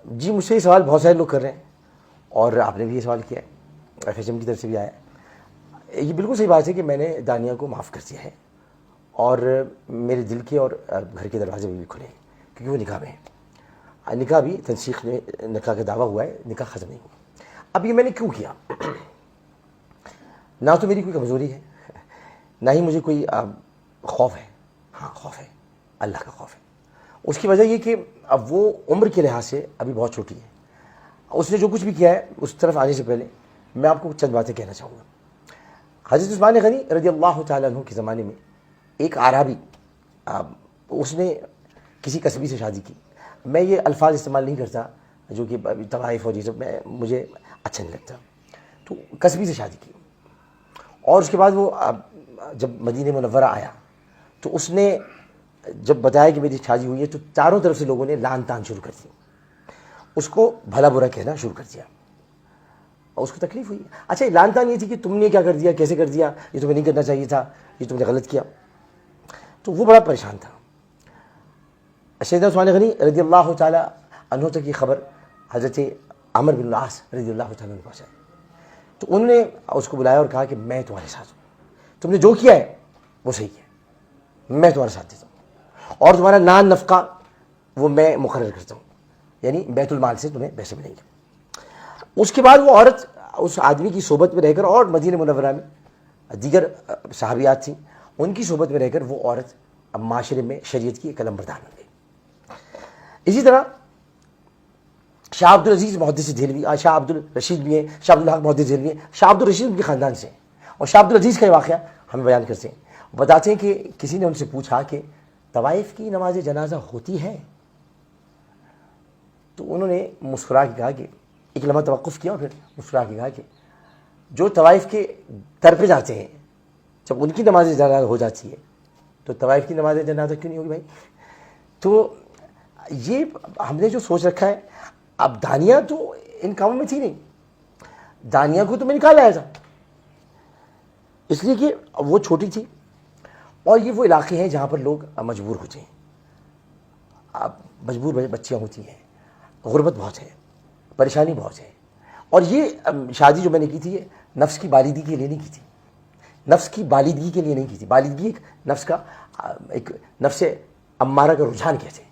جی مجھ سے یہ سوال بہت سارے لوگ کر رہے ہیں اور آپ نے بھی یہ سوال کیا ہے، ایف ایچ ایم کی طرف سے بھی آیا ہے۔ یہ بالکل صحیح بات ہے کہ میں نے دانیہ کو معاف کر دیا ہے اور میرے دل کے اور گھر کے دروازے بھی کھلے ہیں کیونکہ وہ نکاح میں ہے۔ نکاح بھی تنسیخ میں نکاح کا دعویٰ ہوا ہے، نکاح ختم نہیں ہوا۔ اب یہ میں نے کیوں کیا؟ نہ تو میری کوئی کمزوری ہے، نہ ہی مجھے کوئی خوف ہے۔ ہاں خوف ہے، اللہ کا خوف ہے۔ اس کی وجہ یہ کہ اب وہ عمر کے لحاظ سے ابھی بہت چھوٹی ہے۔ اس نے جو کچھ بھی کیا ہے اس طرف آنے سے پہلے میں آپ کو چند باتیں کہنا چاہوں گا۔ حضرت عثمان غنی رضی اللہ تعالیٰ عنہ کے زمانے میں ایک اعرابی، اس نے کسی قصبی سے شادی کی۔ میں یہ الفاظ استعمال نہیں کرتا جو کہ طوائف اور یہ سب مجھے اچھا نہیں لگتا۔ تو قصبی سے شادی کی اور اس کے بعد وہ جب مدینہ منورہ آیا تو اس نے جب بتایا کہ میری شادی ہوئی ہے تو چاروں طرف سے لوگوں نے لان تان شروع کر دی، اس کو بھلا برا کہنا شروع کر دیا اور اس کو تکلیف ہوئی۔ اچھا لان تان یہ تھی کہ تم نے کیا کر دیا، کیسے کر دیا، یہ تمہیں نہیں کرنا چاہیے تھا، یہ تم نے غلط کیا۔ تو وہ بڑا پریشان تھا۔ سیدنا عثمان غنی رضی اللہ تعالیٰ عنہ تک یہ خبر حضرت عمر بن العاص رضی اللہ تعالیٰ عنہ پہنچائی تو انہوں نے اس کو بلایا اور کہا کہ میں تمہارے ساتھ ہوں، تم نے جو کیا ہے وہ صحیح کیا، میں تمہارے ساتھ دیتا ہوں اور تمہارا نان نفقہ وہ میں مقرر کرتا ہوں، یعنی بیت المال سے تمہیں پیسے ملیں گے۔ اس کے بعد وہ عورت اس آدمی کی صحبت میں رہ کر اور مدینہ منورہ میں دیگر صحابیات تھیں، ان کی صحبت میں رہ کر وہ عورت اب معاشرے میں شریعت کی ایک علم بردار بن گئی۔ اسی طرح شاہ عبد العزیز محدث دہلوی، شاہ عبد الرشید بھی ہیں، شاہ عبد الحق محدث دہلوی ہیں، شاہ عبد الرشید ان کے خاندان سے ہیں اور شاہ عبد العزیز کا یہ واقعہ ہمیں بیان کرتے ہیں۔ بتاتے ہیں کہ کسی نے ان سے پوچھا کہ طوائف کی نماز جنازہ ہوتی ہے؟ تو انہوں نے مسکرا کے کہا کہ ایک لمحہ توقف کیا اور پھر مسکرا کے کہا کہ جو طوائف کے در پہ جاتے ہیں جب ان کی نماز جنازہ ہو جاتی ہے تو طوائف کی نماز جنازہ کیوں نہیں ہوگی بھائی؟ تو یہ ہم نے جو سوچ رکھا ہے، اب دانیہ تو ان کاموں میں تھی نہیں، دانیہ کو تو میں نکال لایا تھا اس لیے کہ وہ چھوٹی تھی اور یہ وہ علاقے ہیں جہاں پر لوگ مجبور ہوتے ہیں، اب مجبور بچیاں ہوتی ہیں، غربت بہت ہے، پریشانی بہت ہے۔ اور یہ شادی جو میں نے کی تھی یہ نفس کی بالدگی کے لیے نہیں کی تھی، نفس کی بالدگی کے لیے نہیں کی تھی۔ بالدگی ایک نفس کا ایک نفس امارہ کا رجحان کہتے ہیں،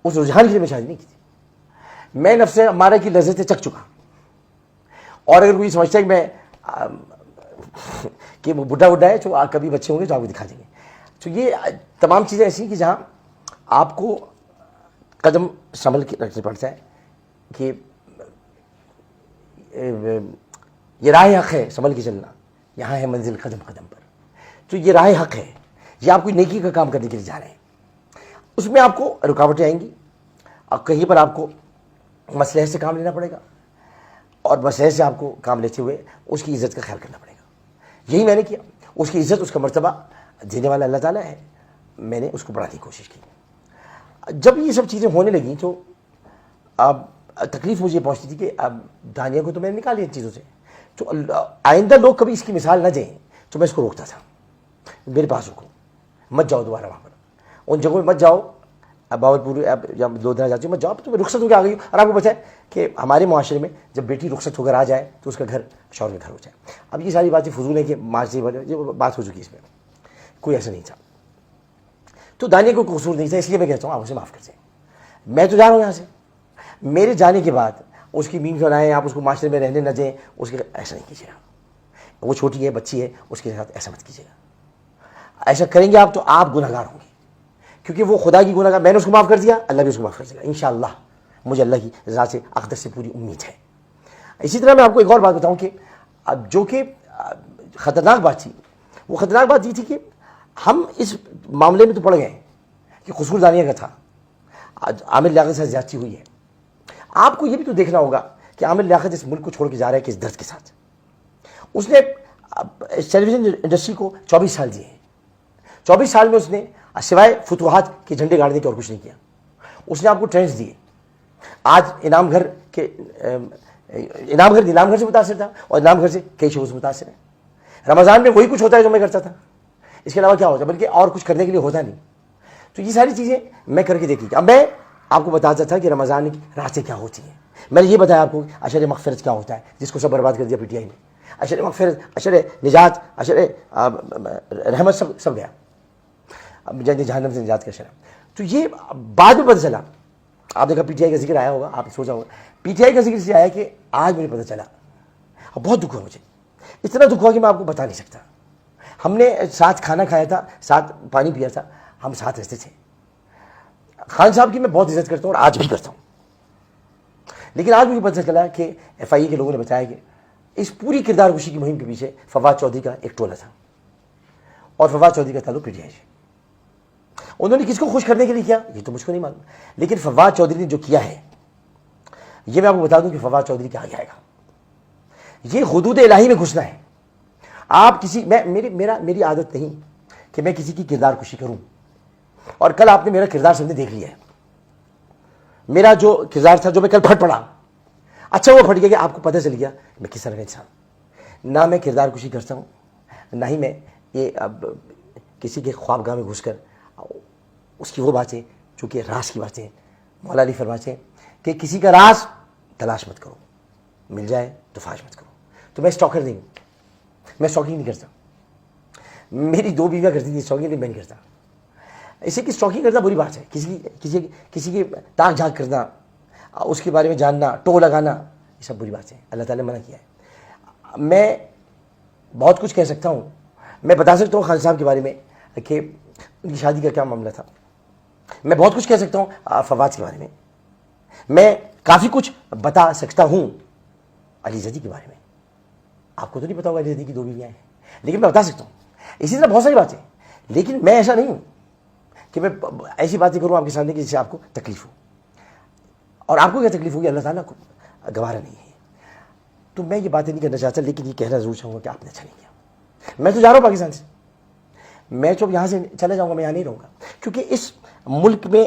اس رجحان کے لیے میں شادی نہیں کی تھی۔ میں نفس امارہ کی لذتیں چکھ چکا، اور اگر کوئی سمجھتا ہے کہ میں کہ وہ بڈھا ہے تو کبھی بچے ہوں گے تو آپ کو دکھا دیں گے۔ تو یہ تمام چیزیں ایسی ہیں کہ جہاں آپ کو قدم سنبھل کے رکھنا پڑتا ہے کہ یہ راہ حق ہے، سنبھل کے چلنا، یہاں ہے منزل قدم قدم پر۔ تو یہ راہ حق ہے، یہ آپ کوئی نیکی کا کام کرنے کے لیے جا رہے ہیں، اس میں آپ کو رکاوٹیں آئیں گی اور کہیں پر آپ کو مصلحت سے کام لینا پڑے گا اور مصلحت سے آپ کو کام لیتے ہوئے اس کی عزت کا خیال کرنا پڑے گا۔ یہی میں نے کیا، اس کی عزت، اس کا مرتبہ دینے والا اللہ تعالیٰ ہے، میں نے اس کو بڑھانے کی کوشش کی۔ جب یہ سب چیزیں ہونے لگیں تو اب تکلیف مجھے پہنچتی تھی کہ اب دانیہ کو تو میں نے نکال لیا ان چیزوں سے، تو آئندہ لوگ کبھی اس کی مثال نہ دیں تو میں اس کو روکتا تھا، میرے پاس رکو، مت جاؤ دوبارہ وہاں پر، ان جگہوں میں مت جاؤ، اب باولپور اب جب دو دن جاتی ہوں مت جاؤ، تو میں رخصت ہو کے آ گئی ہوں۔ اور آپ کو پتہ ہے کہ ہمارے معاشرے میں جب بیٹی رخصت ہو کر آ جائے تو اس کا گھر شوہر کا گھر ہو جائے۔ اب یہ ساری باتیں فضول ہیں کہ معاشرے بات ہو چکی اس میں، کوئی ایسا نہیں تھا۔ تو دانیہ کو قصور نہیں تھا، اس لیے میں کہتا ہوں آپ اسے معاف کر دیں، میں تو جا رہا ہوں یہاں سے۔ میرے جانے کے بعد اس کی میم بنائیں، آپ اس کو معاشرے میں رہنے نہ دیں، اس کے ایسا نہیں کیجیے گا، وہ چھوٹی ہے، بچی ہے، اس کے ساتھ ایسا مت کیجیے گا۔ ایسا کریں گے آپ تو آپ گناہ گار ہوں گے، کیونکہ وہ خدا کی گناہ گار، میں نے اس کو معاف کر دیا، اللہ بھی اس کو معاف کر دے گا انشاءاللہ، مجھے اللہ کی رضا سے اقدس سے پوری امید ہے۔ اسی طرح میں آپ کو ایک اور بات بتاؤں کہ جو کہ خطرناک بات تھی، وہ خطرناک بات یہ تھی کہ ہم اس معاملے میں تو پڑ گئے کہ قصور دانیہ کا تھا، عامر لیاقت کے ساتھ زیادتی ہوئی ہے۔ آپ کو یہ بھی تو دیکھنا ہوگا کہ عامر لیاقت اس ملک کو چھوڑ کے جا رہا ہے کس درد کے ساتھ۔ اس نے ٹیلی ویژن انڈسٹری کو 24 سال دیے ہیں، 24 سال میں اس نے سوائے فتوحات کے جھنڈے گاڑنے کے اور کچھ نہیں کیا۔ اس نے آپ کو ٹرینڈز دیے، آج انعام گھر نیلام گھر سے متاثر تھا اور انعام گھر سے کئی شعبوں سے متاثر ہے۔ رمضان میں وہی کچھ ہوتا ہے جو میں کرتا تھا، اس کے علاوہ کیا ہوتا ہے، بلکہ اور کچھ کرنے کے لیے ہوتا نہیں۔ تو یہ ساری چیزیں میں کر کے دیکھی۔ اب میں آپ کو بتاتا تھا کہ رمضان کی راتیں کیا ہوتی ہیں. میں نے یہ بتایا آپ کو عشر مغفرت کیا ہوتا ہے, جس کو سب برباد کر دیا پی ٹی آئی نے. عشر مغفرت, عشر نجات, عشر رحمت سب گیا, جہنم سے نجات کا عشر. تو یہ بعد میں پتہ چلا, آپ دیکھا پی ٹی آئی کا ذکر آیا ہوگا, آپ نے سوچا ہوگا پی ٹی آئی کا ذکر اس لیے آیا کہ آج مجھے پتہ چلا, بہت دکھ ہوا مجھے, اتنا دکھ ہوا کہ میں آپ کو بتا نہیں سکتا. ہم نے ساتھ کھانا کھایا تھا, ساتھ پانی پیا تھا, ہم ساتھ رہتے تھے. خان صاحب کی میں بہت عزت کرتا ہوں اور آج بھی کرتا ہوں, لیکن آج مجھے پتہ چلا کہ ایف آئی اے کے لوگوں نے بتایا کہ اس پوری کردار کشی کی مہم کے پیچھے فواد چودھری کا ایک ٹولہ تھا, اور فواد چودھری کا تعلق پی ٹی آئی سے. انہوں نے کس کو خوش کرنے کے لیے کیا یہ تو مجھ کو نہیں معلوم, لیکن فواد چودھری نے جو کیا ہے یہ میں آپ کو بتا دوں کہ فواد چودھری کیا آگے آئے گا. یہ حدود الہی میں گھسنا ہے. آپ کسی میری عادت نہیں کہ میں کسی کی کردار کشی کروں, اور کل آپ نے میرا کردار سب نے دیکھ لیا ہے. میرا جو کردار تھا جو میں کل پھٹ پڑا, اچھا وہ پھٹ گیا کہ آپ کو پتہ چل گیا میں کس طرح کا انسان. نہ میں کردار کشی کرتا ہوں, نہ ہی میں یہ کسی کے خوابگاہ میں گھس کر اس کی وہ باتیں جو کہ راز کی باتیں. مولا علی فرماتے ہیں کہ کسی کا راز تلاش مت کرو, مل جائے تو فاش مت کرو. تو میں اسٹاکر نہیں ہوں, میں اسٹاکنگ نہیں کرتا. میری 2 بیویاں کرتی تھی اسٹاکنگ, نہیں میں نہیں کرتا. اسے کہ اسٹاکنگ کرنا بری بات ہے, کسی کی تاک جھانک کرنا, اس کے بارے میں جاننا, ٹو لگانا, یہ سب بری بات ہے, اللہ تعالیٰ نے منع کیا ہے. میں بہت کچھ کہہ سکتا ہوں, میں بتا سکتا ہوں خان صاحب کے بارے میں کہ ان کی شادی کا کیا معاملہ تھا. میں بہت کچھ کہہ سکتا ہوں فواد کے بارے میں. میں کافی کچھ بتا سکتا ہوں علی زدی کے بارے میں. آپ کو تو نہیں پتا ہوگا علی زدی کی 2 بیویاں ہیں, لیکن میں بتا سکتا ہوں. اسی طرح بہت ساری باتیں, لیکن میں ایسا نہیں ہوں کہ میں ایسی باتیں کروں آپ کے سامنے کہ جس سے آپ کو تکلیف ہو. اور آپ کو کیا تکلیف ہوگی اللہ تعالیٰ کو گوارا نہیں ہے. تو میں یہ باتیں نہیں کرنا چاہتا, لیکن یہ کہنا ضرور چاہوں گا کہ آپ نے اچھا نہیں کیا. میں تو جا رہا ہوں پاکستان سے, میں جب یہاں سے چلے جاؤں گا میں یہاں نہیں رہوں گا, کیونکہ اس ملک میں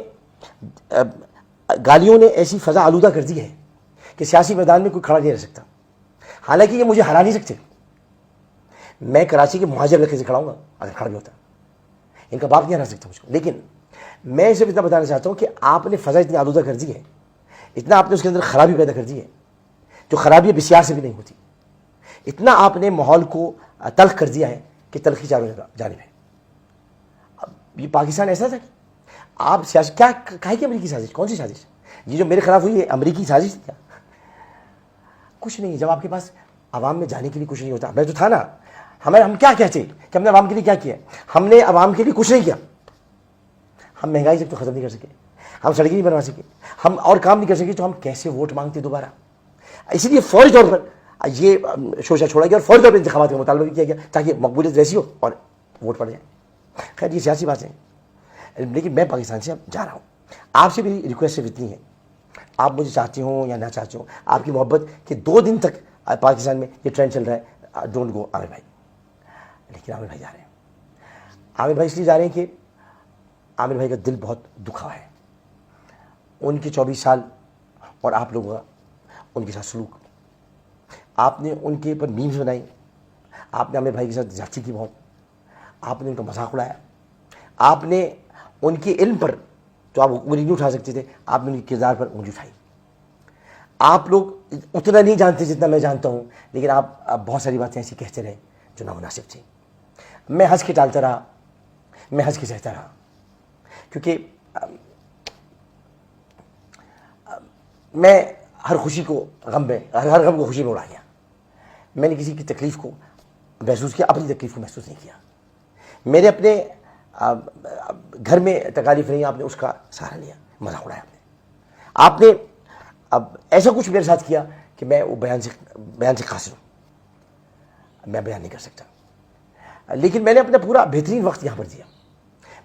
گالیوں نے ایسی فضا آلودہ کر دی ہے کہ سیاسی میدان میں کوئی کھڑا نہیں رہ سکتا. حالانکہ یہ مجھے ہرا نہیں سکتے. میں کراچی کے مہاجر علاقے سے کھڑا ہوں گا اگر کھڑا بھی ہوتا, ان کا باپ نہیں ہرا سکتا مجھ کو. لیکن میں صرف اتنا بتانا چاہتا ہوں کہ آپ نے فضا اتنی آلودہ کر دی ہے, اتنا آپ نے اس کے اندر خرابی پیدا کر دی ہے جو خرابی بسیار سے بھی نہیں ہوتی. اتنا آپ نے ماحول کو تلخ کر دیا ہے کہ تلخی چاروں جانب ہے. اب یہ پاکستان ایسا تھا کہ آپ سیاسی کیا کہے کہ امریکی سازش, کون سی سازش؟ یہ جو میرے خلاف ہوئی ہے امریکی سازش تھی کیا؟ کچھ نہیں. جب آپ کے پاس عوام میں جانے کے لیے کچھ نہیں ہوتا, میں تو تھا نا, ہم کیا کہتے ہیں کہ ہم نے عوام کے لیے کیا کیا؟ ہم نے عوام کے لیے کچھ نہیں کیا. ہم مہنگائی سے تو ختم نہیں کر سکے, ہم سڑکیں نہیں بنوا سکے, ہم اور کام نہیں کر سکے, تو ہم کیسے ووٹ مانگتے دوبارہ؟ اسی لیے فوری طور پر یہ شوشہ چھوڑا گیا اور فوری طور پر انتخابات کا مطالبہ بھی کیا گیا تاکہ مقبولیت ویسی ہو اور ووٹ پڑ جائے. خیر یہ سیاسی باتیں ہیں, لیکن میں پاکستان سے اب جا رہا ہوں. آپ سے میری ریکویسٹ صرف اتنی ہے, آپ مجھے چاہتے ہوں یا نہ چاہتے ہوں, آپ کی محبت کہ 2 دن تک پاکستان میں یہ ٹرینڈ چل رہا ہے ڈونٹ گو عامر بھائی. لیکن عامر بھائی جا رہے ہیں. عامر بھائی اس لیے جا رہے ہیں کہ عامر بھائی کا دل بہت دکھا ہے. ان کے 24 سال اور آپ لوگوں کا ان کے ساتھ سلوک, آپ نے ان کے اوپر میمز بنائی, آپ نے عامر بھائی کے ساتھ زیادتی کی بہت, آپ نے ان کا مذاق اڑایا, آپ نے ان کے علم پر تو آپ انگلی نہیں اٹھا سکتے تھے, آپ نے ان کے کردار پر انگلی اٹھائی. آپ لوگ اتنا نہیں جانتے جتنا میں جانتا ہوں, لیکن آپ بہت ساری باتیں ایسی کہتے رہے جو نامناسب تھیں. میں ہنس کے ٹالتا رہا, میں ہنس کے سہتا رہا, کیونکہ میں ہر خوشی کو غم میں, ہر غم کو خوشی میں اڑا گیا. میں نے کسی کی تکلیف کو محسوس کیا, اپنی تکلیف کو محسوس نہیں کیا. میرے اپنے گھر میں تکالیف نہیں, آپ نے اس کا سہارا لیا, مذاق اڑایا آپ نے. اب ایسا کچھ میرے ساتھ کیا کہ میں وہ بیان سے قاصر ہوں, میں بیان نہیں کر سکتا. لیکن میں نے اپنا پورا بہترین وقت یہاں پر دیا.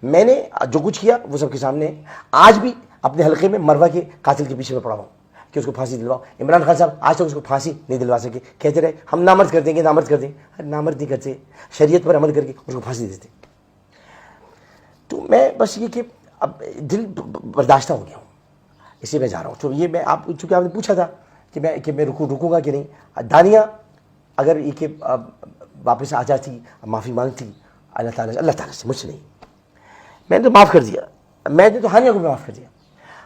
میں نے جو کچھ کیا وہ سب کے سامنے. آج بھی اپنے حلقے میں مروہ کے قاتل کے پیچھے میں پڑا ہوں کہ اس کو پھانسی دلواؤ. عمران خان صاحب آج تک اس کو پھانسی نہیں دلوا سکے, کہتے رہے ہم نامرد کر دیں گے, نامرد کر دیں گے. نامرد نہیں کرتے, شریعت پر عمل کر کے اس کو پھانسی دیتے. تو میں بس یہ کہ اب دل برداشتہ ہو گیا ہوں, اس لیے میں جا رہا ہوں. تو یہ میں آپ چونکہ آپ نے پوچھا تھا کہ میں رکوں گا کہ نہیں, دانیہ اگر یہ کہ واپس آ جاتی, معافی مانگتی اللہ تعالیٰ سے, مجھ سے نہیں, میں نے تو معاف کر دیا. میں نے تو ہانیہ کو بھی معاف کر دیا.